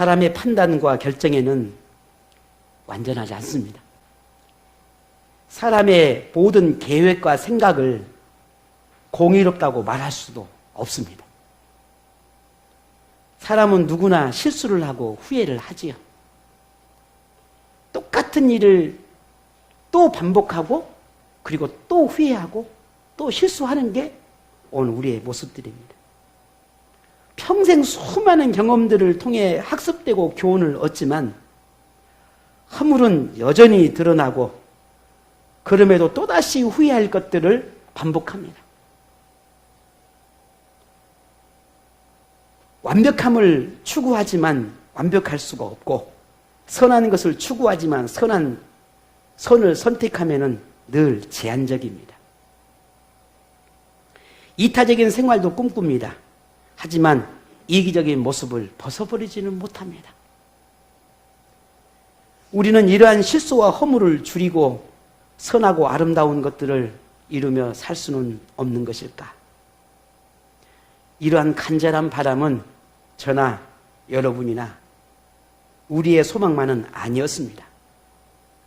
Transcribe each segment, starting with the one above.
사람의 판단과 결정에는 완전하지 않습니다. 사람의 모든 계획과 생각을 공의롭다고 말할 수도 없습니다. 사람은 누구나 실수를 하고 후회를 하지요. 똑같은 일을 또 반복하고 그리고 또 후회하고 또 실수하는 게 오늘 우리의 모습들입니다. 평생 수많은 경험들을 통해 학습되고 교훈을 얻지만 허물은 여전히 드러나고 그럼에도 또다시 후회할 것들을 반복합니다. 완벽함을 추구하지만 완벽할 수가 없고 선한 것을 추구하지만 선을 선택하면 늘 제한적입니다. 이타적인 생활도 꿈꿉니다. 하지만 이기적인 모습을 벗어버리지는 못합니다. 우리는 이러한 실수와 허물을 줄이고 선하고 아름다운 것들을 이루며 살 수는 없는 것일까? 이러한 간절한 바람은 저나 여러분이나 우리의 소망만은 아니었습니다.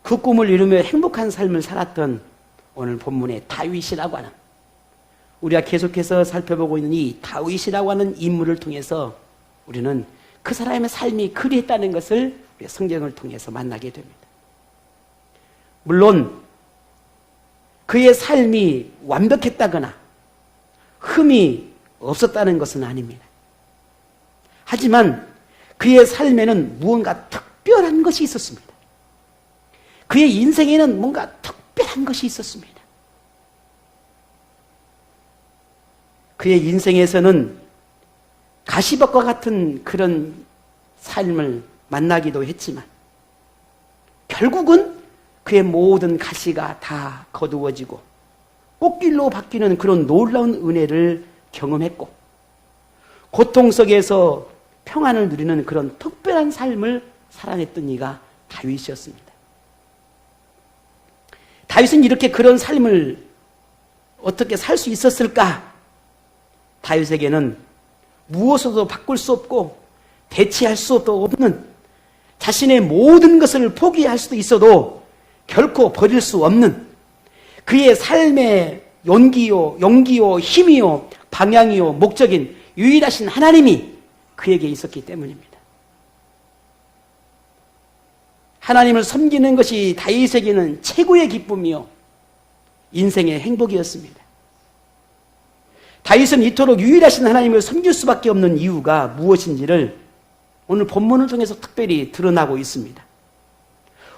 그 꿈을 이루며 행복한 삶을 살았던 오늘 본문의 다윗이라고 하는, 우리가 계속해서 살펴보고 있는 이 다윗이라고 하는 인물을 통해서 우리는 그 사람의 삶이 그리했다는 것을 우리 성경을 통해서 만나게 됩니다. 물론 그의 삶이 완벽했다거나 흠이 없었다는 것은 아닙니다. 하지만 그의 삶에는 무언가 특별한 것이 있었습니다. 그의 인생에는 뭔가 특별한 것이 있었습니다. 그의 인생에서는 가시밭과 같은 그런 삶을 만나기도 했지만 결국은 그의 모든 가시가 다 거두어지고 꽃길로 바뀌는 그런 놀라운 은혜를 경험했고 고통 속에서 평안을 누리는 그런 특별한 삶을 살아냈던 이가 다윗이었습니다. 다윗은 이렇게 그런 삶을 어떻게 살 수 있었을까? 다윗에게는 무엇으로도 바꿀 수 없고 대체할 수도 없는, 자신의 모든 것을 포기할 수도 있어도 결코 버릴 수 없는 그의 삶의 용기요 힘이요 방향이요 목적인 유일하신 하나님이 그에게 있었기 때문입니다. 하나님을 섬기는 것이 다윗에게는 최고의 기쁨이요 인생의 행복이었습니다. 다윗은 이토록 유일하신 하나님을 섬길 수밖에 없는 이유가 무엇인지를 오늘 본문을 통해서 특별히 드러나고 있습니다.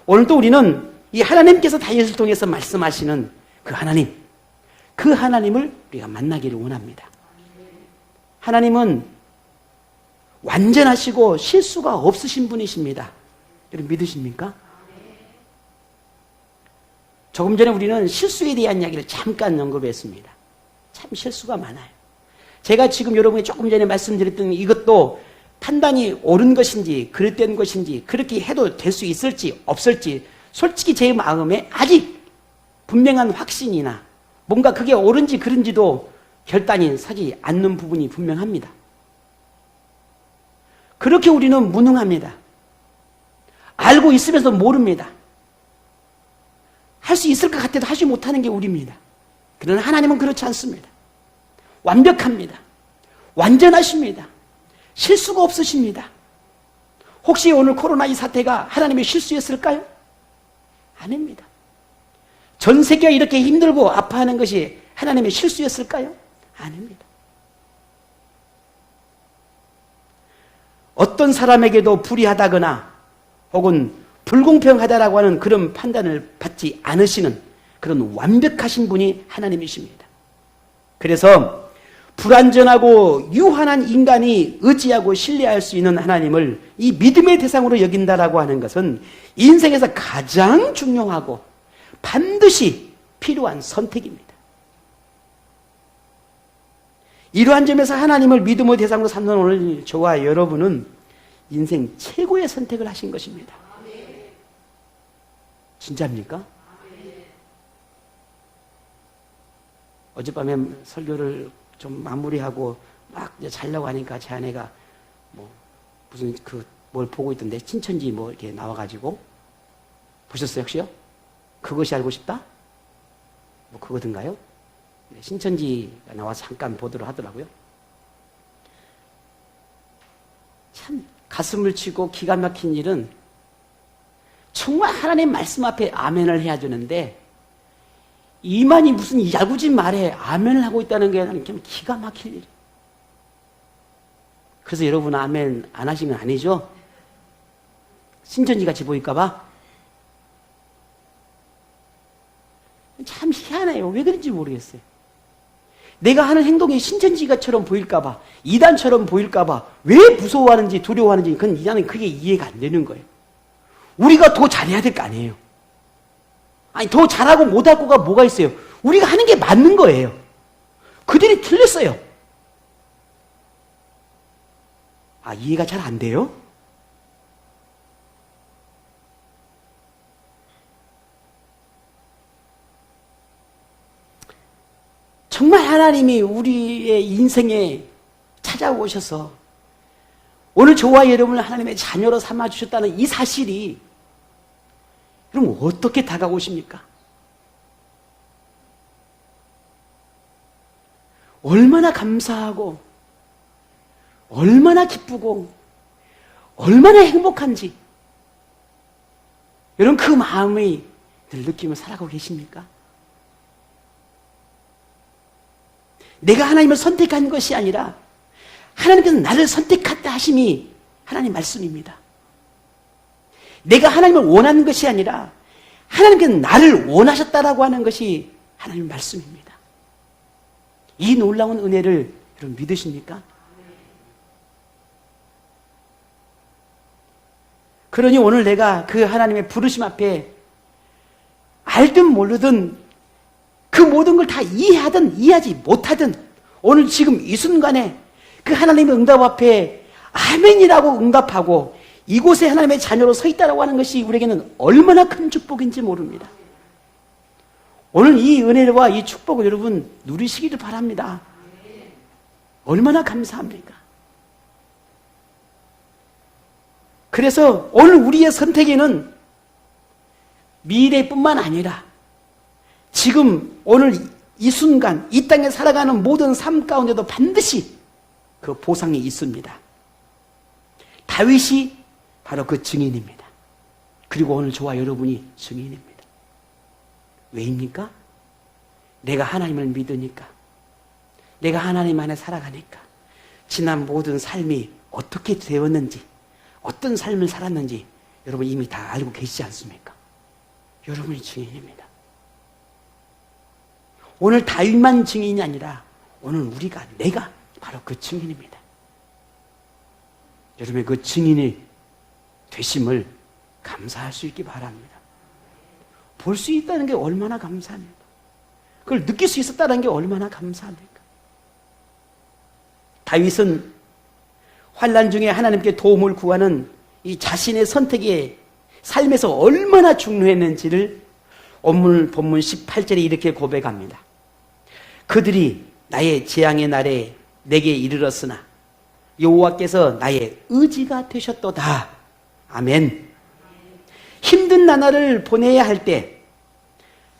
오늘도 우리는 이 하나님께서 다윗을 통해서 말씀하시는 그 하나님을 우리가 만나기를 원합니다. 하나님은 완전하시고 실수가 없으신 분이십니다. 여러분 믿으십니까? 조금 전에 우리는 실수에 대한 이야기를 잠깐 언급했습니다. 참 실수가 많아요. 제가 지금 여러분이 조금 전에 말씀드렸던 이것도 판단이 옳은 것인지 그릇된 것인지 그렇게 해도 될 수 있을지 없을지 솔직히 제 마음에 아직 분명한 확신이나 뭔가 그게 옳은지 그른지도 결단이 서지 않는 부분이 분명합니다. 그렇게 우리는 무능합니다. 알고 있으면서 모릅니다. 할 수 있을 것 같아도 하지 못하는 게 우리입니다. 그러나 하나님은 그렇지 않습니다. 완벽합니다. 완전하십니다. 실수가 없으십니다. 혹시 오늘 코로나 이 사태가 하나님의 실수였을까요? 아닙니다. 전 세계가 이렇게 힘들고 아파하는 것이 하나님의 실수였을까요? 아닙니다. 어떤 사람에게도 불의하다거나 혹은 불공평하다라고 하는 그런 판단을 받지 않으시는 그런 완벽하신 분이 하나님이십니다. 그래서 불완전하고 유한한 인간이 의지하고 신뢰할 수 있는 하나님을 이 믿음의 대상으로 여긴다라고 하는 것은 인생에서 가장 중요하고 반드시 필요한 선택입니다. 이러한 점에서 하나님을 믿음의 대상으로 삼는 오늘 저와 여러분은 인생 최고의 선택을 하신 것입니다. 진짜입니까? 어젯밤에 설교를 좀 마무리하고 막 이제 자려고 하니까 제 아내가 무슨 뭘 보고 있던데, 신천지 뭐 이렇게 나와가지고. 보셨어요, 혹시요? 그것이 알고 싶다? 뭐 그거든가요? 신천지가 나와서 잠깐 보도록 하더라고요. 참 가슴을 치고 기가 막힌 일은 정말 하나님 말씀 앞에 아멘을 해야 되는데 이만이 무슨 야구진 말에 아멘을 하고 있다는 게 나는 좀 기가 막힐 일. 그래서 여러분 아멘 안 하신 건 아니죠? 신천지같이 보일까봐? 참 희한해요. 왜 그런지 모르겠어요. 내가 하는 행동이 신천지가처럼 보일까봐, 이단처럼 보일까봐 왜 무서워하는지 두려워하는지 나는 그게 이해가 안 되는 거예요. 우리가 더 잘해야 될 거 아니에요. 아니 더 잘하고 못하고가 뭐가 있어요. 우리가 하는 게 맞는 거예요. 그들이 틀렸어요. 아, 이해가 잘 안 돼요? 정말 하나님이 우리의 인생에 찾아오셔서 오늘 저와 여러분을 하나님의 자녀로 삼아주셨다는 이 사실이 그럼 어떻게 다가오십니까? 얼마나 감사하고 얼마나 기쁘고 얼마나 행복한지 여러분 그 마음이 늘 느끼며 살아가고 계십니까? 내가 하나님을 선택한 것이 아니라 하나님께서 나를 선택했다 하심이 하나님 말씀입니다. 내가 하나님을 원하는 것이 아니라 하나님께서 나를 원하셨다라고 하는 것이 하나님 말씀입니다. 이 놀라운 은혜를 여러분 믿으십니까? 그러니 오늘 내가 그 하나님의 부르심 앞에 알든 모르든 그 모든 걸 다 이해하든 이해하지 못하든 오늘 지금 이 순간에 그 하나님의 응답 앞에 아멘이라고 응답하고 이곳에 하나님의 자녀로 서 있다라고 하는 것이 우리에게는 얼마나 큰 축복인지 모릅니다. 오늘 이 은혜와 이 축복을 여러분 누리시기를 바랍니다. 얼마나 감사합니까? 그래서 오늘 우리의 선택에는 미래뿐만 아니라 지금 오늘 이 순간 이 땅에 살아가는 모든 삶 가운데도 반드시 그 보상이 있습니다. 다윗이 바로 그 증인입니다. 그리고 오늘 저와 여러분이 증인입니다. 왜입니까? 내가 하나님을 믿으니까, 내가 하나님 안에 살아가니까 지난 모든 삶이 어떻게 되었는지, 어떤 삶을 살았는지 여러분 이미 다 알고 계시지 않습니까? 여러분이 증인입니다. 오늘 다윗만 증인이 아니라 오늘 내가 바로 그 증인입니다. 여러분의 그 증인이 되심을 감사할 수 있기 바랍니다. 볼 수 있다는 게 얼마나 감사합니까? 그걸 느낄 수 있었다는 게 얼마나 감사합니까? 다윗은 환난 중에 하나님께 도움을 구하는 이 자신의 선택의 삶에서 얼마나 중요했는지를 오늘 본문 18절에 이렇게 고백합니다. 그들이 나의 재앙의 날에 내게 이르렀으나 여호와께서 나의 의지가 되셨도다. 아멘. 힘든 나날을 보내야 할 때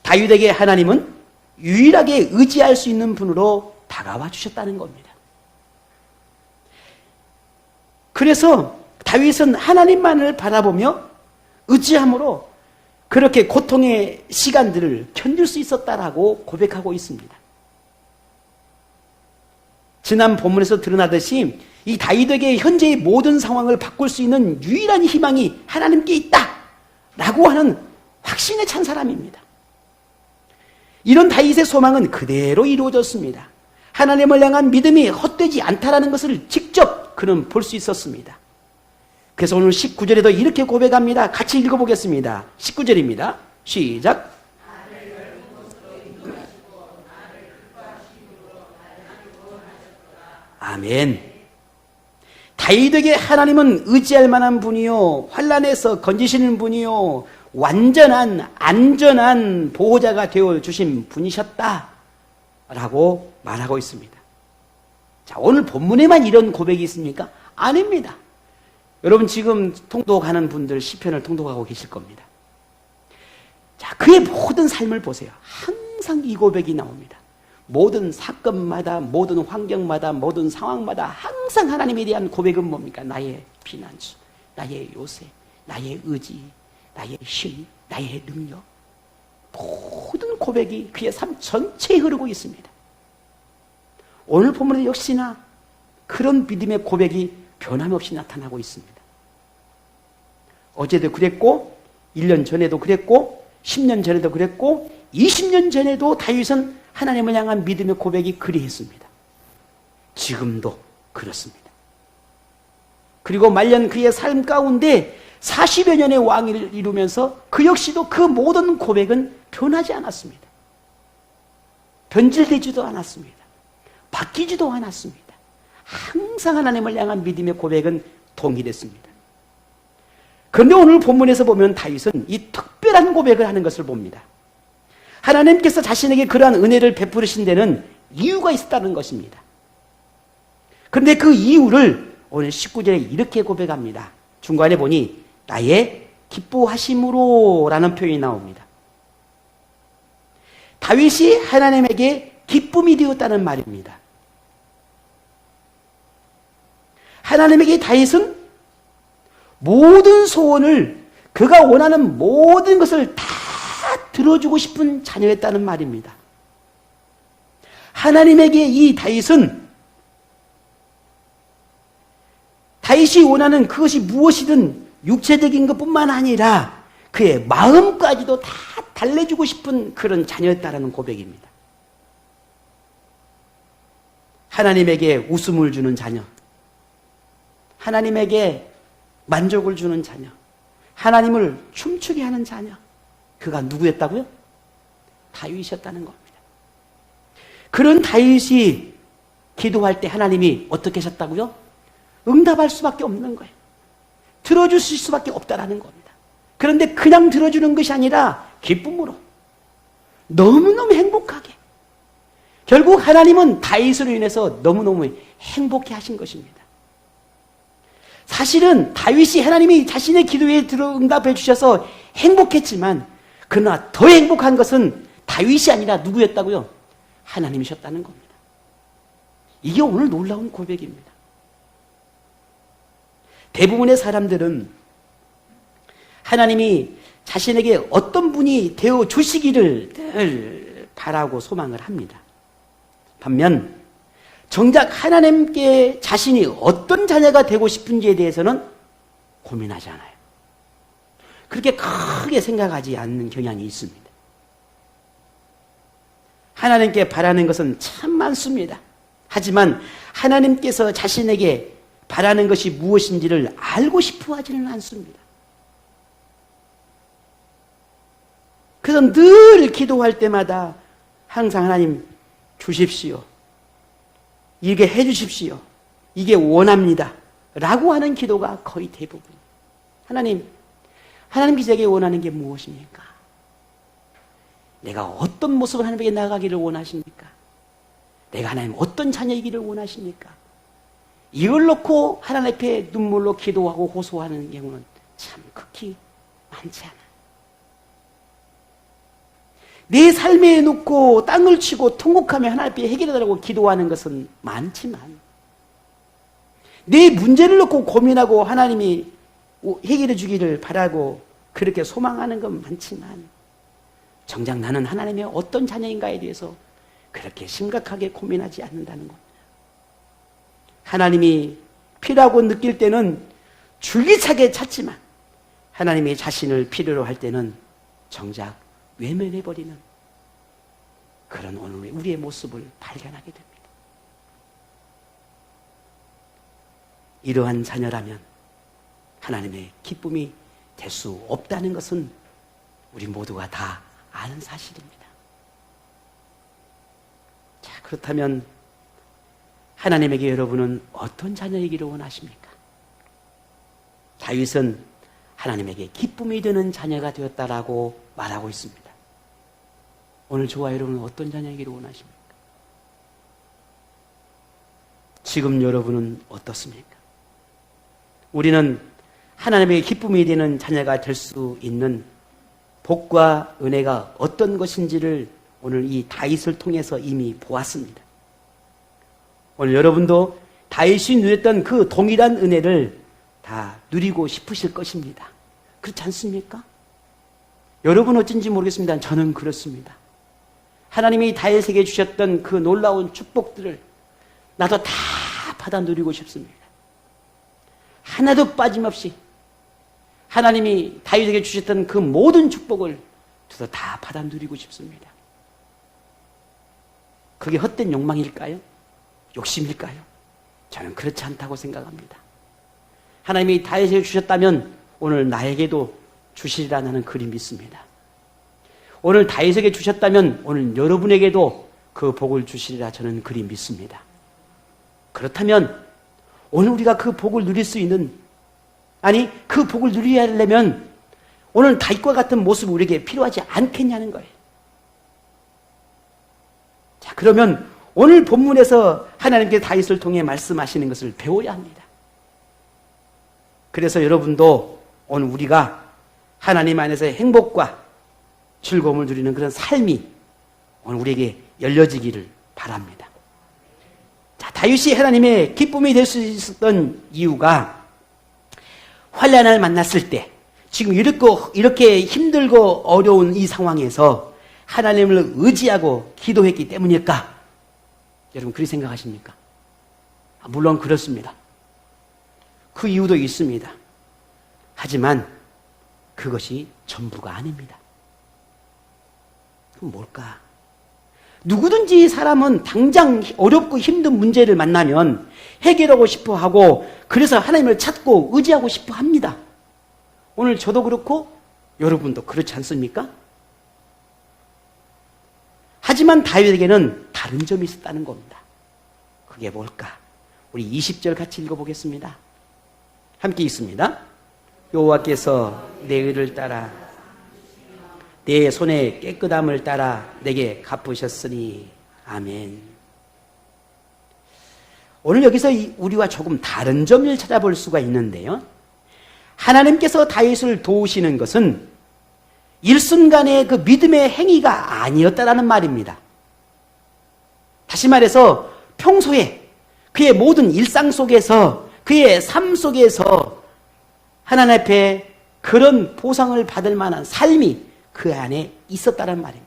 다윗에게 하나님은 유일하게 의지할 수 있는 분으로 다가와 주셨다는 겁니다. 그래서 다윗은 하나님만을 바라보며 의지함으로 그렇게 고통의 시간들을 견딜 수 있었다라고 고백하고 있습니다. 지난 본문에서 드러나듯이 이 다윗에게 현재의 모든 상황을 바꿀 수 있는 유일한 희망이 하나님께 있다라고 하는 확신에 찬 사람입니다. 이런 다윗의 소망은 그대로 이루어졌습니다. 하나님을 향한 믿음이 헛되지 않다라는 것을 직접 그는 볼 수 있었습니다. 그래서 오늘 19절에도 이렇게 고백합니다. 같이 읽어보겠습니다. 19절입니다. 시작. 아멘. 다윗에게 하나님은 의지할 만한 분이요, 환난에서 건지시는 분이요, 완전한 안전한 보호자가 되어 주신 분이셨다라고 말하고 있습니다. 자, 오늘 본문에만 이런 고백이 있습니까? 아닙니다. 여러분 지금 통독하는 분들 시편을 통독하고 계실 겁니다. 자, 그의 모든 삶을 보세요. 항상 이 고백이 나옵니다. 모든 사건마다, 모든 환경마다, 모든 상황마다 항상 하나님에 대한 고백은 뭡니까? 나의 피난처, 나의 요새, 나의 의지, 나의 힘, 나의 능력. 모든 고백이 그의 삶 전체에 흐르고 있습니다. 오늘 본문에 역시나 그런 믿음의 고백이 변함없이 나타나고 있습니다. 어제도 그랬고 1년 전에도 그랬고 10년 전에도 그랬고 20년 전에도 다윗은 하나님을 향한 믿음의 고백이 그리했습니다. 지금도 그렇습니다. 그리고 말년 그의 삶 가운데 40여 년의 왕위를 이루면서 그 역시도 그 모든 고백은 변하지 않았습니다. 변질되지도 않았습니다. 바뀌지도 않았습니다. 항상 하나님을 향한 믿음의 고백은 동일했습니다. 그런데 오늘 본문에서 보면 다윗은 이 특별한 고백을 하는 것을 봅니다. 하나님께서 자신에게 그러한 은혜를 베푸신 데는 이유가 있었다는 것입니다. 그런데 그 이유를 오늘 19절에 이렇게 고백합니다. 중간에 보니 나의 기뻐하심으로 라는 표현이 나옵니다. 다윗이 하나님에게 기쁨이 되었다는 말입니다. 하나님에게 다윗은 모든 소원을 그가 원하는 모든 것을 다 들어주고 싶은 자녀였다는 말입니다. 하나님에게 이 다윗은 다윗이 원하는 그것이 무엇이든 육체적인 것뿐만 아니라 그의 마음까지도 다 달래주고 싶은 그런 자녀였다라는 고백입니다. 하나님에게 웃음을 주는 자녀, 하나님에게 만족을 주는 자녀, 하나님을 춤추게 하는 자녀, 그가 누구였다고요? 다윗이었다는 겁니다. 그런 다윗이 기도할 때 하나님이 어떻게 하셨다고요? 응답할 수밖에 없는 거예요. 들어주실 수밖에 없다라는 겁니다. 그런데 그냥 들어주는 것이 아니라 기쁨으로, 너무너무 행복하게. 결국 하나님은 다윗으로 인해서 너무너무 행복해 하신 것입니다. 사실은 다윗이 하나님이 자신의 기도에 응답해 주셔서 행복했지만 그러나 더 행복한 것은 다윗이 아니라 누구였다고요? 하나님이셨다는 겁니다. 이게 오늘 놀라운 고백입니다. 대부분의 사람들은 하나님이 자신에게 어떤 분이 되어 주시기를 바라고 소망을 합니다. 반면 정작 하나님께 자신이 어떤 자녀가 되고 싶은지에 대해서는 고민하지 않아요. 그렇게 크게 생각하지 않는 경향이 있습니다. 하나님께 바라는 것은 참 많습니다. 하지만 하나님께서 자신에게 바라는 것이 무엇인지를 알고 싶어 하지는 않습니다. 그래서 늘 기도할 때마다 항상 하나님 주십시오. 이게 해주십시오. 이게 원합니다. 라고 하는 기도가 거의 대부분. 하나님께서 제게 원하는 게 무엇입니까? 내가 어떤 모습을 하나님에게 나아가기를 원하십니까? 내가 하나님 어떤 자녀이기를 원하십니까? 이걸 놓고 하나님 앞에 눈물로 기도하고 호소하는 경우는 참 극히 많지 않아요. 내 삶에 놓고 땅을 치고 통곡하며 하나님 앞에 해결해달라고 기도하는 것은 많지만 내 문제를 놓고 고민하고 하나님이 해결해 주기를 바라고 그렇게 소망하는 건 많지만 정작 나는 하나님의 어떤 자녀인가에 대해서 그렇게 심각하게 고민하지 않는다는 겁니다. 하나님이 필요하고 느낄 때는 줄기차게 찾지만 하나님이 자신을 필요로 할 때는 정작 외면해버리는 그런 오늘 우리의 모습을 발견하게 됩니다. 이러한 자녀라면 하나님의 기쁨이 될 수 없다는 것은 우리 모두가 다 아는 사실입니다. 자, 그렇다면 하나님에게 여러분은 어떤 자녀이기를 원하십니까? 다윗은 하나님에게 기쁨이 되는 자녀가 되었다라고 말하고 있습니다. 오늘 저와 여러분은 어떤 자녀이기를 원하십니까? 지금 여러분은 어떻습니까? 우리는 하나님의 기쁨이 되는 자녀가 될 수 있는 복과 은혜가 어떤 것인지를 오늘 이 다윗을 통해서 이미 보았습니다. 오늘 여러분도 다윗이 누렸던 그 동일한 은혜를 다 누리고 싶으실 것입니다. 그렇지 않습니까? 여러분 어쩐지 모르겠습니다. 저는 그렇습니다. 하나님이 다윗에게 주셨던 그 놀라운 축복들을 나도 다 받아 누리고 싶습니다. 하나도 빠짐없이 하나님이 다윗에게 주셨던 그 모든 축복을 저도 다 받아 누리고 싶습니다. 그게 헛된 욕망일까요? 욕심일까요? 저는 그렇지 않다고 생각합니다. 하나님이 다윗에게 주셨다면 오늘 나에게도 주시리라 나는 그리 믿습니다. 오늘 다윗에게 주셨다면 오늘 여러분에게도 그 복을 주시리라 저는 그리 믿습니다. 그렇다면 오늘 우리가 그 복을 누릴 수 있는, 아니 그 복을 누려야 하려면 오늘 다윗과 같은 모습이 우리에게 필요하지 않겠냐는 거예요. 자, 그러면 오늘 본문에서 하나님께 다윗을 통해 말씀하시는 것을 배워야 합니다. 그래서 여러분도 오늘 우리가 하나님 안에서의 행복과 즐거움을 누리는 그런 삶이 오늘 우리에게 열려지기를 바랍니다. 자, 다윗이 하나님의 기쁨이 될 수 있었던 이유가 환난을 만났을 때 지금 이렇게 힘들고 어려운 이 상황에서 하나님을 의지하고 기도했기 때문일까? 여러분 그렇게 생각하십니까? 물론 그렇습니다. 그 이유도 있습니다. 하지만 그것이 전부가 아닙니다. 그럼 뭘까? 누구든지 사람은 당장 어렵고 힘든 문제를 만나면 해결하고 싶어 하고 그래서 하나님을 찾고 의지하고 싶어 합니다. 오늘 저도 그렇고 여러분도 그렇지 않습니까? 하지만 다윗에게는 다른 점이 있었다는 겁니다. 그게 뭘까? 우리 20절 같이 읽어보겠습니다. 함께 읽습니다. 여호와께서 내 의를 따라 내 손의 깨끗함을 따라 내게 갚으셨으니 아멘. 오늘 여기서 우리와 조금 다른 점을 찾아볼 수가 있는데요. 하나님께서 다윗을 도우시는 것은 일순간의 그 믿음의 행위가 아니었다라는 말입니다. 다시 말해서 평소에 그의 모든 일상 속에서 그의 삶 속에서 하나님 앞에 그런 보상을 받을 만한 삶이 그 안에 있었다는 말입니다.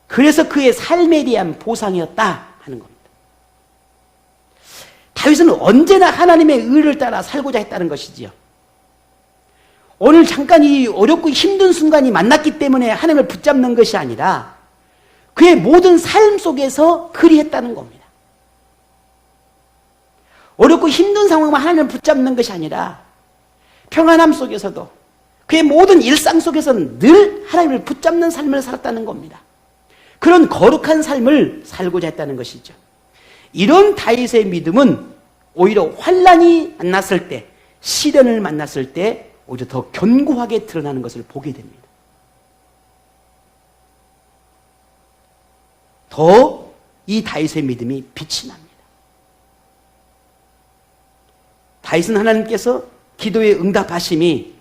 그래서 그의 삶에 대한 보상이었다 하는 겁니다. 다윗은 언제나 하나님의 의를 따라 살고자 했다는 것이지요. 오늘 잠깐 이 어렵고 힘든 순간이 만났기 때문에 하나님을 붙잡는 것이 아니라 그의 모든 삶 속에서 그리했다는 겁니다. 어렵고 힘든 상황만 하나님을 붙잡는 것이 아니라 평안함 속에서도 그의 모든 일상 속에서는 늘 하나님을 붙잡는 삶을 살았다는 겁니다. 그런 거룩한 삶을 살고자 했다는 것이죠. 이런 다윗의 믿음은 오히려 환난이 만났을 때, 시련을 만났을 때 오히려 더 견고하게 드러나는 것을 보게 됩니다. 더 이 다윗의 믿음이 빛이 납니다. 다윗은 하나님께서 기도에 응답하심이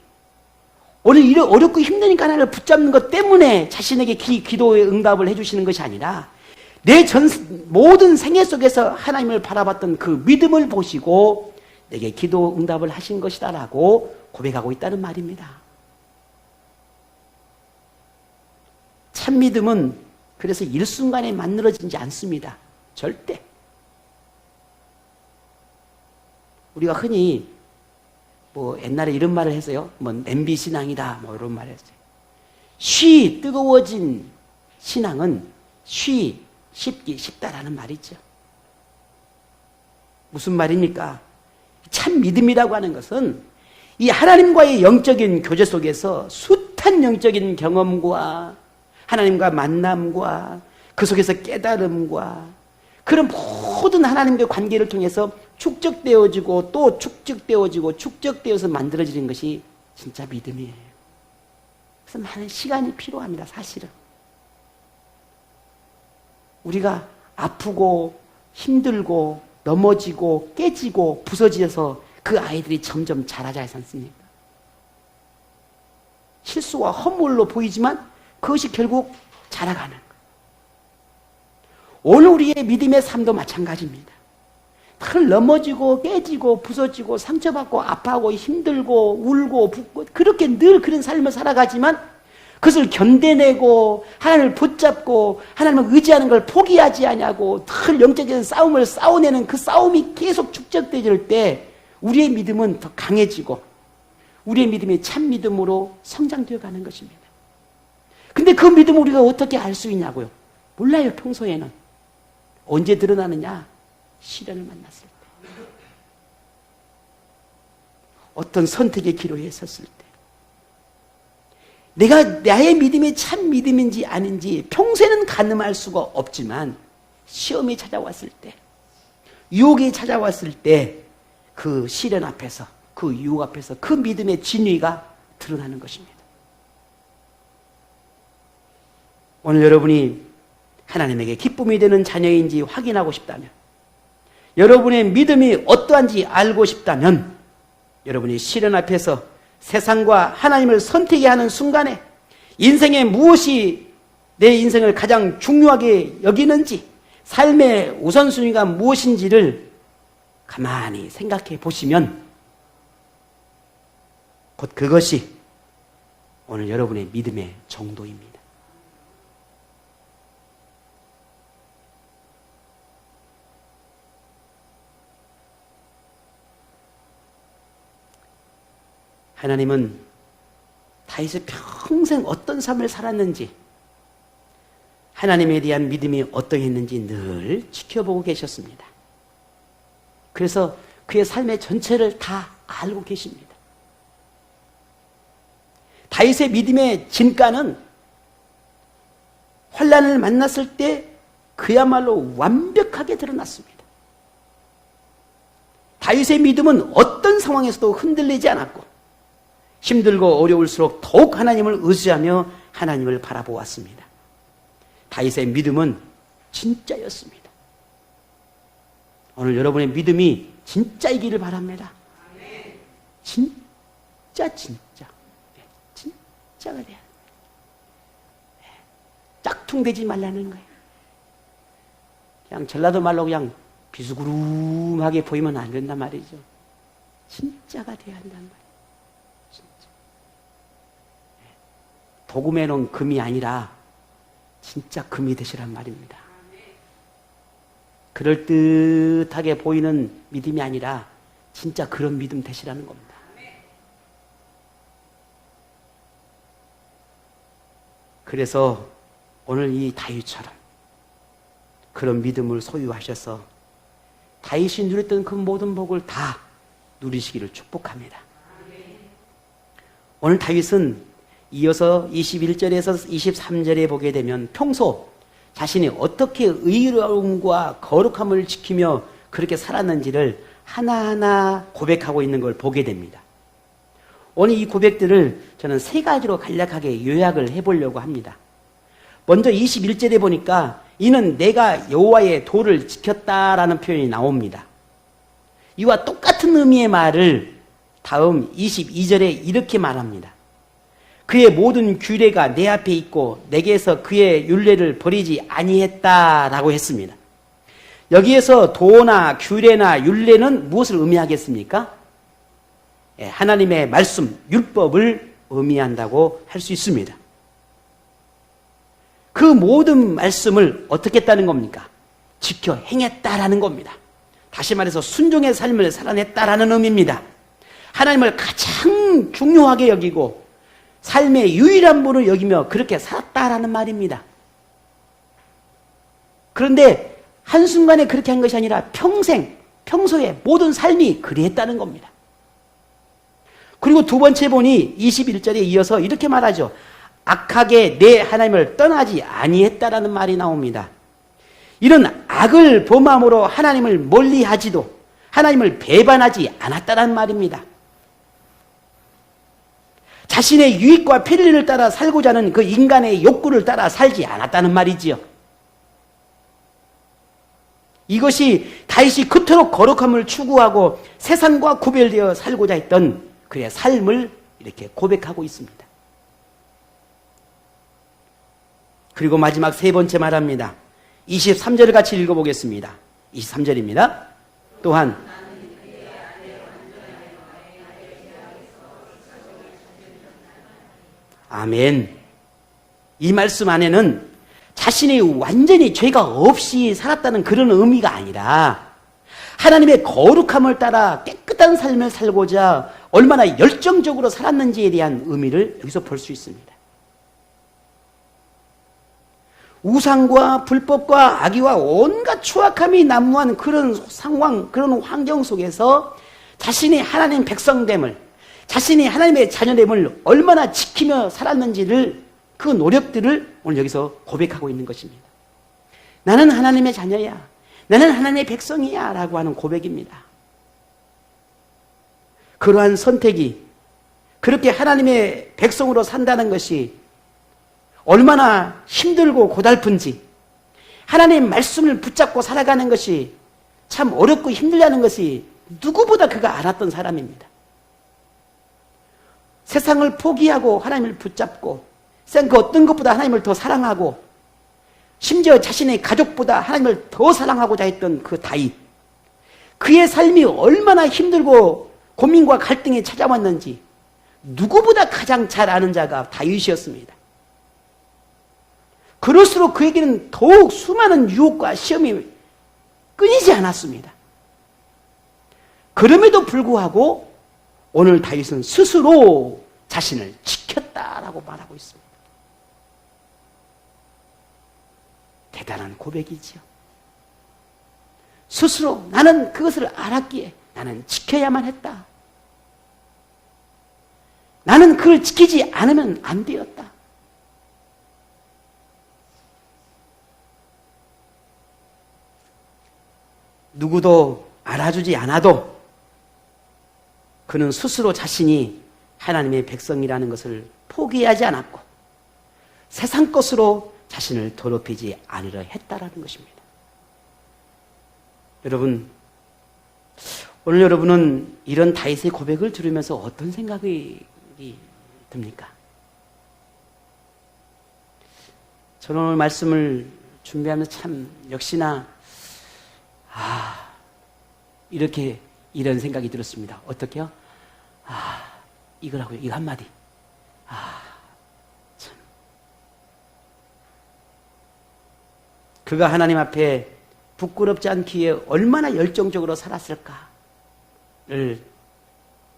오늘 이런 어렵고 힘드니까 하나님을 붙잡는 것 때문에 자신에게 기도에 응답을 해주시는 것이 아니라 내 모든 생애 속에서 하나님을 바라봤던 그 믿음을 보시고 내게 기도 응답을 하신 것이다라고 고백하고 있다는 말입니다. 참 믿음은 그래서 일순간에 만들어지지 않습니다. 절대. 우리가 흔히 옛날에 이런 말을 했어요. 냄비 신앙이다. 이런 말을 했어요. 쉬 뜨거워진 신앙은 쉽기 쉽다라는 말이죠. 무슨 말입니까? 참 믿음이라고 하는 것은 이 하나님과의 영적인 교제 속에서 숱한 영적인 경험과 하나님과 만남과 그 속에서 깨달음과 그런 모든 하나님과의 관계를 통해서 축적되어지고 또 축적되어서 만들어지는 것이 진짜 믿음이에요. 그래서 많은 시간이 필요합니다. 사실은. 우리가 아프고 힘들고 넘어지고 깨지고 부서져서 그 아이들이 점점 자라지 않습니까? 실수와 허물로 보이지만 그것이 결국 자라가는 거예요. 오늘 우리의 믿음의 삶도 마찬가지입니다. 늘 넘어지고 깨지고 부서지고 상처받고 아파하고 힘들고 울고 붓고 그렇게 늘 그런 삶을 살아가지만 그것을 견뎌내고 하나님을 붙잡고 하나님을 의지하는 걸 포기하지 않냐고 늘 영적인 싸움을 싸워내는 그 싸움이 계속 축적되질 때 우리의 믿음은 더 강해지고 우리의 믿음이 참 믿음으로 성장되어 가는 것입니다. 근데 그 믿음을 우리가 어떻게 알 수 있냐고요? 몰라요. 평소에는. 언제 드러나느냐? 시련을 만났을 때. 어떤 선택의 기로에 섰을 때. 내가 나의 믿음이 참 믿음인지 아닌지 평소에는 가늠할 수가 없지만 시험이 찾아왔을 때, 유혹이 찾아왔을 때 그 시련 앞에서, 그 유혹 앞에서 그 믿음의 진위가 드러나는 것입니다. 오늘 여러분이 하나님에게 기쁨이 되는 자녀인지 확인하고 싶다면, 여러분의 믿음이 어떠한지 알고 싶다면, 여러분이 시련 앞에서 세상과 하나님을 선택해야 하는 순간에 인생에 무엇이 내 인생을 가장 중요하게 여기는지, 삶의 우선순위가 무엇인지를 가만히 생각해 보시면 곧 그것이 오늘 여러분의 믿음의 정도입니다. 하나님은 다윗이 평생 어떤 삶을 살았는지, 하나님에 대한 믿음이 어떠했는지 늘 지켜보고 계셨습니다. 그래서 그의 삶의 전체를 다 알고 계십니다. 다윗의 믿음의 진가는 환난을 만났을 때 그야말로 완벽하게 드러났습니다. 다윗의 믿음은 어떤 상황에서도 흔들리지 않았고 힘들고 어려울수록 더욱 하나님을 의지하며 하나님을 바라보았습니다. 다윗의 믿음은 진짜였습니다. 오늘 여러분의 믿음이 진짜이기를 바랍니다. 진짜가 돼야 돼요. 짝퉁되지 말라는 거예요. 그냥 전라도 말로 그냥 비스구름하게 보이면 안 된단 말이죠. 진짜가 돼야 한단 말이에요. 진짜. 도금해 놓은 금이 아니라 진짜 금이 되시란 말입니다. 그럴듯하게 보이는 믿음이 아니라 진짜 그런 믿음 되시라는 겁니다. 그래서 오늘 이 다윗처럼 그런 믿음을 소유하셔서 다윗이 누렸던 그 모든 복을 다 누리시기를 축복합니다. 오늘 다윗은 이어서 21절에서 23절에 보게 되면 평소 자신이 어떻게 의로움과 거룩함을 지키며 그렇게 살았는지를 하나하나 고백하고 있는 걸 보게 됩니다. 오늘 이 고백들을 저는 세 가지로 간략하게 요약을 해보려고 합니다. 먼저 21절에 보니까 이는 내가 여호와의 도를 지켰다라는 표현이 나옵니다. 이와 똑같은 의미의 말을 다음 22절에 이렇게 말합니다. 그의 모든 규례가 내 앞에 있고 내게서 그의 율례를 버리지 아니했다라고 했습니다. 여기에서 도나 규례나 율례는 무엇을 의미하겠습니까? 하나님의 말씀, 율법을 의미한다고 할 수 있습니다. 그 모든 말씀을 어떻게 했다는 겁니까? 지켜 행했다라는 겁니다. 다시 말해서 순종의 삶을 살아냈다라는 의미입니다. 하나님을 가장 중요하게 여기고 삶의 유일한 분을 여기며 그렇게 살았다라는 말입니다. 그런데 한순간에 그렇게 한 것이 아니라 평소에 모든 삶이 그리했다는 겁니다. 그리고 두 번째 보니 21절에 이어서 이렇게 말하죠. 악하게 내 하나님을 떠나지 아니했다라는 말이 나옵니다. 이런 악을 범함으로 하나님을 멀리하지도 하나님을 배반하지 않았다는 말입니다. 자신의 유익과 편리를 따라 살고자 하는 그 인간의 욕구를 따라 살지 않았다는 말이지요. 이것이 다윗이 그토록 거룩함을 추구하고 세상과 구별되어 살고자 했던 그의 삶을 이렇게 고백하고 있습니다. 그리고 마지막 세 번째 말합니다. 23절을 같이 읽어보겠습니다. 23절입니다. 또한 아멘. 이 말씀 안에는 자신이 완전히 죄가 없이 살았다는 그런 의미가 아니라 하나님의 거룩함을 따라 깨끗한 삶을 살고자 얼마나 열정적으로 살았는지에 대한 의미를 여기서 볼 수 있습니다. 우상과 불법과 악의와 온갖 추악함이 난무한 그런 상황, 그런 환경 속에서 자신이 하나님 백성됨을, 자신이 하나님의 자녀됨을 얼마나 지키며 살았는지를, 그 노력들을 오늘 여기서 고백하고 있는 것입니다. 나는 하나님의 자녀야, 나는 하나님의 백성이야 라고 하는 고백입니다. 그러한 선택이, 그렇게 하나님의 백성으로 산다는 것이 얼마나 힘들고 고달픈지, 하나님의 말씀을 붙잡고 살아가는 것이 참 어렵고 힘들다는 것이 누구보다 그가 알았던 사람입니다. 세상을 포기하고 하나님을 붙잡고 그 어떤 것보다 하나님을 더 사랑하고 심지어 자신의 가족보다 하나님을 더 사랑하고자 했던 그 다윗, 그의 삶이 얼마나 힘들고 고민과 갈등이 찾아왔는지 누구보다 가장 잘 아는 자가 다윗이었습니다. 그럴수록 그에게는 더욱 수많은 유혹과 시험이 끊이지 않았습니다. 그럼에도 불구하고 오늘 다윗은 스스로 자신을 지켰다라고 말하고 있습니다. 대단한 고백이지요. 스스로 나는 그것을 알았기에 나는 지켜야만 했다. 나는 그걸 지키지 않으면 안 되었다. 누구도 알아주지 않아도 그는 스스로 자신이 하나님의 백성이라는 것을 포기하지 않았고 세상 것으로 자신을 더럽히지 않으려 했다라는 것입니다. 여러분, 오늘 여러분은 이런 다윗의 고백을 들으면서 어떤 생각이 듭니까? 저는 오늘 말씀을 준비하면서 참 역시나 이렇게 이런 생각이 들었습니다. 어떻게요? 이거라고요. 이거 한마디. 참. 그가 하나님 앞에 부끄럽지 않기에 얼마나 열정적으로 살았을까를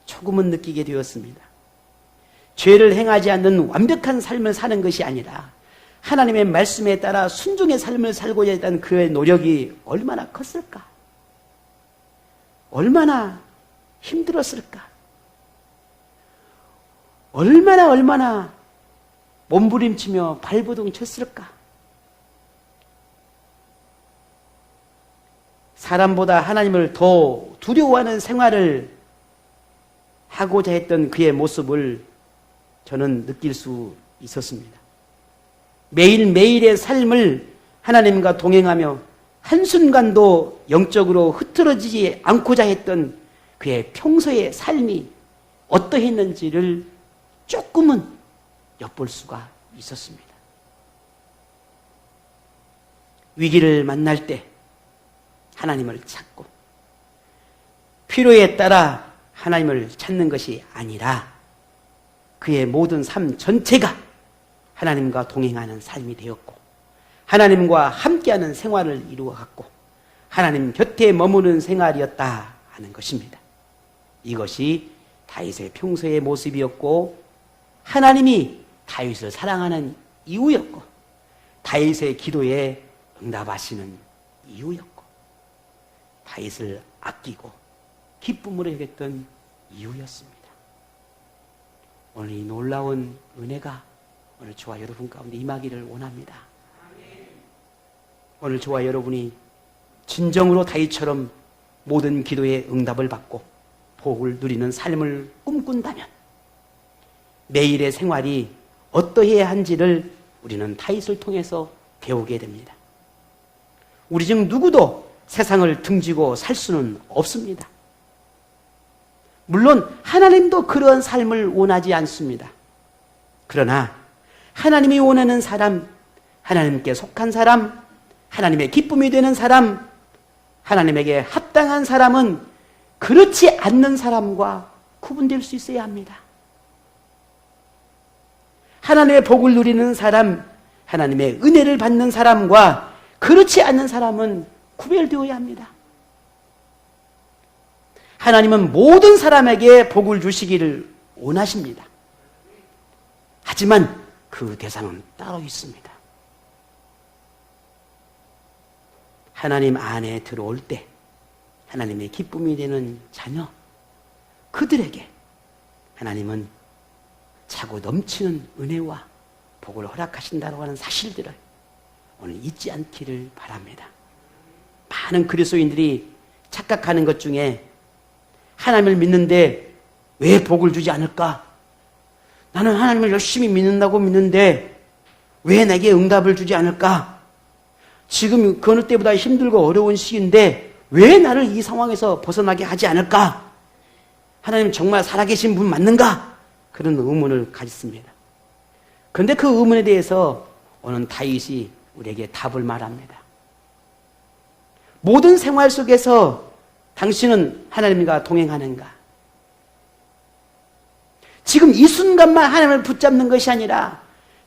조금은 느끼게 되었습니다. 죄를 행하지 않는 완벽한 삶을 사는 것이 아니라 하나님의 말씀에 따라 순종의 삶을 살고자 했던 그의 노력이 얼마나 컸을까? 얼마나 힘들었을까? 얼마나 몸부림치며 발버둥 쳤을까? 사람보다 하나님을 더 두려워하는 생활을 하고자 했던 그의 모습을 저는 느낄 수 있었습니다. 매일매일의 삶을 하나님과 동행하며 한순간도 영적으로 흐트러지지 않고자 했던 그의 평소의 삶이 어떠했는지를 조금은 엿볼 수가 있었습니다. 위기를 만날 때 하나님을 찾고 필요에 따라 하나님을 찾는 것이 아니라 그의 모든 삶 전체가 하나님과 동행하는 삶이 되었고 하나님과 함께하는 생활을 이루어갔고 하나님 곁에 머무는 생활이었다 하는 것입니다. 이것이 다윗의 평소의 모습이었고 하나님이 다윗을 사랑하는 이유였고 다윗의 기도에 응답하시는 이유였고 다윗을 아끼고 기쁨으로 여겼던 이유였습니다. 오늘 이 놀라운 은혜가 오늘 저와 여러분 가운데 임하기를 원합니다. 오늘 저와 여러분이 진정으로 다윗처럼 모든 기도에 응답을 받고 복을 누리는 삶을 꿈꾼다면 매일의 생활이 어떠해야 한지를 우리는 다윗을 통해서 배우게 됩니다. 우리 중 누구도 세상을 등지고 살 수는 없습니다. 물론 하나님도 그런 삶을 원하지 않습니다. 그러나 하나님이 원하는 사람, 하나님께 속한 사람, 하나님의 기쁨이 되는 사람, 하나님에게 합당한 사람은 그렇지 않는 사람과 구분될 수 있어야 합니다. 하나님의 복을 누리는 사람, 하나님의 은혜를 받는 사람과 그렇지 않는 사람은 구별되어야 합니다. 하나님은 모든 사람에게 복을 주시기를 원하십니다. 하지만 그 대상은 따로 있습니다. 하나님 안에 들어올 때 하나님의 기쁨이 되는 자녀, 그들에게 하나님은 차고 넘치는 은혜와 복을 허락하신다고 하는 사실들을 오늘 잊지 않기를 바랍니다. 많은 그리스도인들이 착각하는 것 중에 하나님을 믿는데 왜 복을 주지 않을까? 나는 하나님을 열심히 믿는다고 믿는데 왜 내게 응답을 주지 않을까? 지금 그 어느 때보다 힘들고 어려운 시기인데 왜 나를 이 상황에서 벗어나게 하지 않을까? 하나님 정말 살아계신 분 맞는가? 그런 의문을 가졌습니다. 그런데 그 의문에 대해서 오늘 다윗이 우리에게 답을 말합니다. 모든 생활 속에서 당신은 하나님과 동행하는가? 지금 이 순간만 하나님을 붙잡는 것이 아니라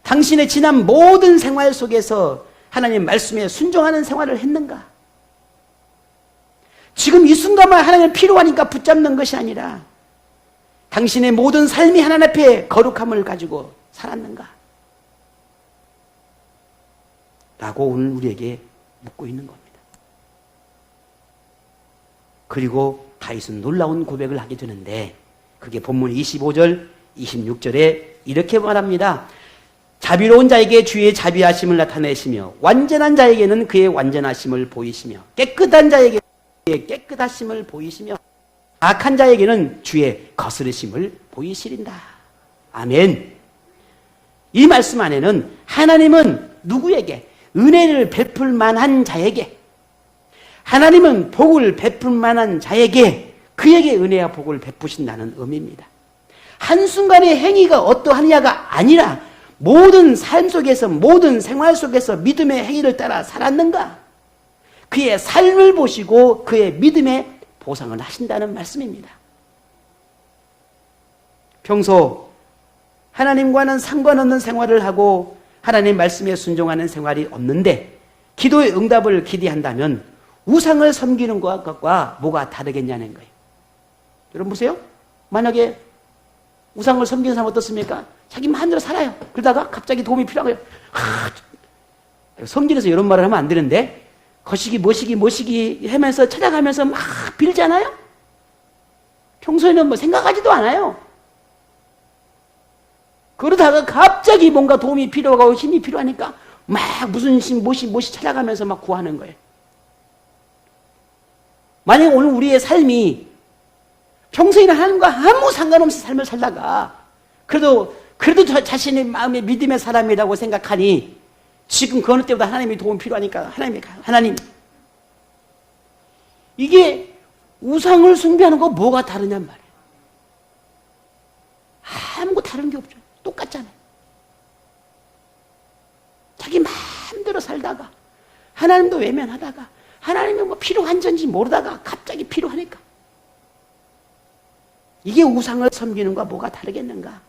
당신의 지난 모든 생활 속에서 하나님 말씀에 순종하는 생활을 했는가? 지금 이 순간만 하나님을 필요하니까 붙잡는 것이 아니라 당신의 모든 삶이 하나님 앞에 거룩함을 가지고 살았는가? 라고 오늘 우리에게 묻고 있는 겁니다. 그리고 다윗은 놀라운 고백을 하게 되는데 그게 본문 25절, 26절에 이렇게 말합니다. 자비로운 자에게 주의 자비하심을 나타내시며 완전한 자에게는 그의 완전하심을 보이시며 깨끗한 자에게 주의 깨끗하심을 보이시며 악한 자에게는 주의 거스르심을 보이시린다. 아멘. 이 말씀 안에는 하나님은 누구에게 은혜를 베풀 만한 자에게, 하나님은 복을 베풀 만한 자에게 그에게 은혜와 복을 베푸신다는 의미입니다. 한순간의 행위가 어떠하느냐가 아니라 모든 삶 속에서, 모든 생활 속에서 믿음의 행위를 따라 살았는가? 그의 삶을 보시고 그의 믿음의 보상을 하신다는 말씀입니다. 평소 하나님과는 상관없는 생활을 하고 하나님 말씀에 순종하는 생활이 없는데 기도의 응답을 기대한다면 우상을 섬기는 것과 뭐가 다르겠냐는 거예요. 여러분 보세요. 만약에 우상을 섬기는 사람 어떻습니까? 자기 마음대로 살아요. 그러다가 갑자기 도움이 필요한 거예요. 성질에서 이런 말을 하면 안 되는데 거시기 뭐시기 하면서 찾아가면서 막 빌잖아요. 평소에는 뭐 생각하지도 않아요. 그러다가 갑자기 뭔가 도움이 필요하고 힘이 필요하니까 막 무슨 뭐시 찾아가면서 막 구하는 거예요. 만약 오늘 우리의 삶이 평소에는 하나님과 아무 상관없이 삶을 살다가 그래도 자신의 마음의 믿음의 사람이라고 생각하니 지금 그 어느 때보다 하나님의 도움이 필요하니까 하나님 이게 우상을 숭배하는 거 뭐가 다르냔 말이에요. 아무것도 다른 게 없죠. 똑같잖아요. 자기 마음대로 살다가 하나님도 외면하다가 하나님이 뭐 필요한 전지 모르다가 갑자기 필요하니까 이게 우상을 섬기는 것과 뭐가 다르겠는가?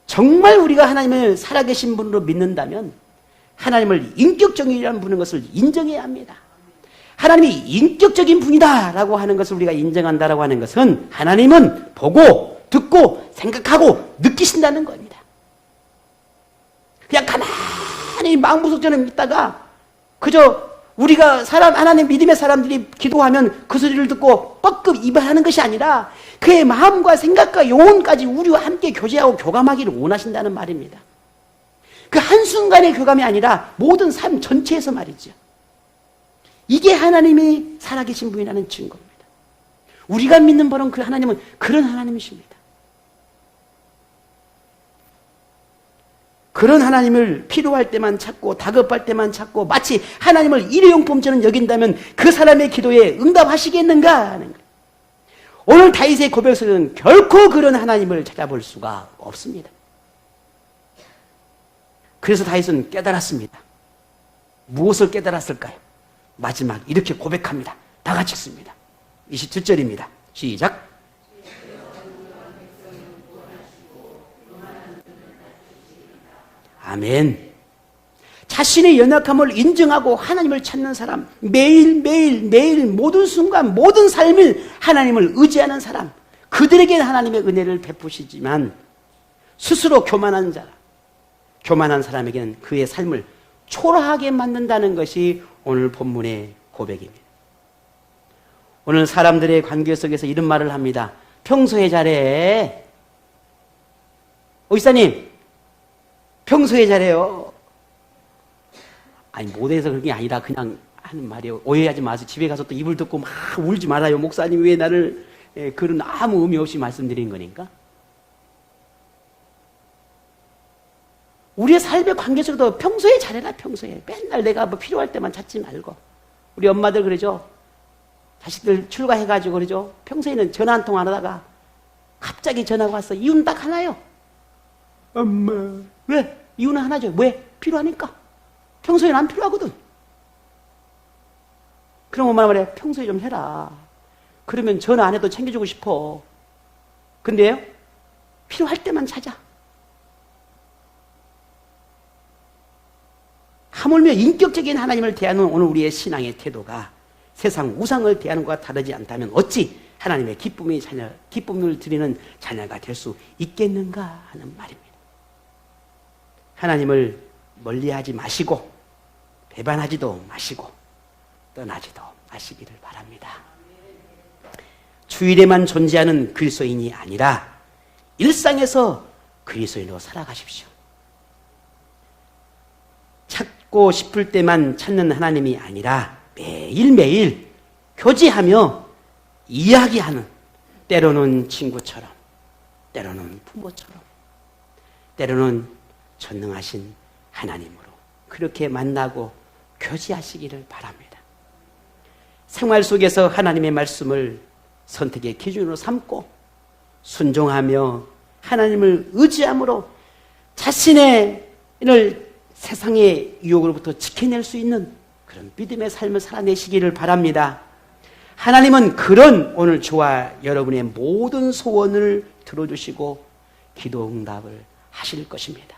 정말 우리가 하나님을 살아계신 분으로 믿는다면 하나님을 인격적이라는 분인 것을 인정해야 합니다. 하나님이 인격적인 분이다라고 하는 것을 우리가 인정한다라고 하는 것은 하나님은 보고 듣고 생각하고 느끼신다는 겁니다. 그냥 가만히 마음부석처럼 있다가 그저 우리가 하나님 믿음의 사람들이 기도하면 그 소리를 듣고 뻐끔 이발하는 것이 아니라 그의 마음과 생각과 영혼까지 우리와 함께 교제하고 교감하기를 원하신다는 말입니다. 그 한순간의 교감이 아니라 모든 삶 전체에서 말이죠. 이게 하나님이 살아계신 분이라는 증거입니다. 우리가 믿는 바는 그 하나님은 그런 하나님이십니다. 그런 하나님을 필요할 때만 찾고 다급할 때만 찾고 마치 하나님을 일회용품처럼 여긴다면 그 사람의 기도에 응답하시겠는가 하는 거예요. 오늘 다윗의 고백에서는 결코 그런 하나님을 찾아볼 수가 없습니다. 그래서 다윗은 깨달았습니다. 무엇을 깨달았을까요? 마지막 이렇게 고백합니다. 다 같이 읽습니다. 22절입니다. 시작. 아멘. 자신의 연약함을 인정하고 하나님을 찾는 사람, 매일 모든 순간 모든 삶을 하나님을 의지하는 사람, 그들에게 하나님의 은혜를 베푸시지만 스스로 교만한 사람에게는 그의 삶을 초라하게 만든다는 것이 오늘 본문의 고백입니다. 오늘 사람들의 관계 속에서 이런 말을 합니다. 평소에 잘해. 의사님, 평소에 잘해요. 아니, 못해서 그런 게 아니라 그냥 하는 말이에요. 오해하지 마세요. 집에 가서 또 입을 덮고 막 울지 말아요. 목사님 왜 나를, 그런 아무 의미 없이 말씀드린 거니까. 우리의 삶의 관계 속에도 평소에 잘해라, 평소에. 맨날 내가 뭐 필요할 때만 찾지 말고. 우리 엄마들 그러죠. 자식들 출가해가지고 그러죠. 평소에는 전화 한 통 안 하다가 갑자기 전화가 왔어. 이유는 딱 하나요. 엄마. 왜? 이유는 하나죠. 왜? 필요하니까. 평소에는 안 필요하거든. 그럼 엄마가 말해. 평소에 좀 해라. 그러면 전화 안 해도 챙겨주고 싶어. 근데요, 필요할 때만 찾아. 하물며 인격적인 하나님을 대하는 오늘 우리의 신앙의 태도가 세상 우상을 대하는 것과 다르지 않다면 어찌 하나님의 기쁨을 드리는 자녀가 될 수 있겠는가 하는 말입니다. 하나님을 멀리하지 마시고 배반하지도 마시고 떠나지도 마시기를 바랍니다. 주일에만 존재하는 그리스도인이 아니라 일상에서 그리스도인으로 살아가십시오. 찾고 싶을 때만 찾는 하나님이 아니라 매일매일 교제하며 이야기하는, 때로는 친구처럼, 때로는 부모처럼, 때로는 전능하신 하나님으로 그렇게 만나고 교제하시기를 바랍니다. 생활 속에서 하나님의 말씀을 선택의 기준으로 삼고 순종하며 하나님을 의지함으로 자신의 세상의 유혹으로부터 지켜낼 수 있는 그런 믿음의 삶을 살아내시기를 바랍니다. 하나님은 그런 오늘 저와 여러분의 모든 소원을 들어주시고 기도 응답을 하실 것입니다.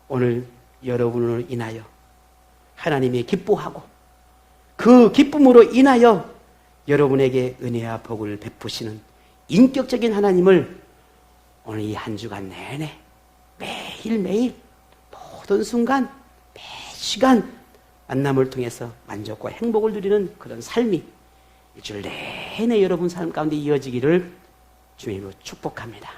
오늘 여러분을 인하여 하나님이 기뻐하고 그 기쁨으로 인하여 여러분에게 은혜와 복을 베푸시는 인격적인 하나님을 오늘 이 한 주간 내내 매일매일 모든 순간 매시간 만남을 통해서 만족과 행복을 누리는 그런 삶이 일주일 내내 여러분 삶 가운데 이어지기를 주님으로 축복합니다.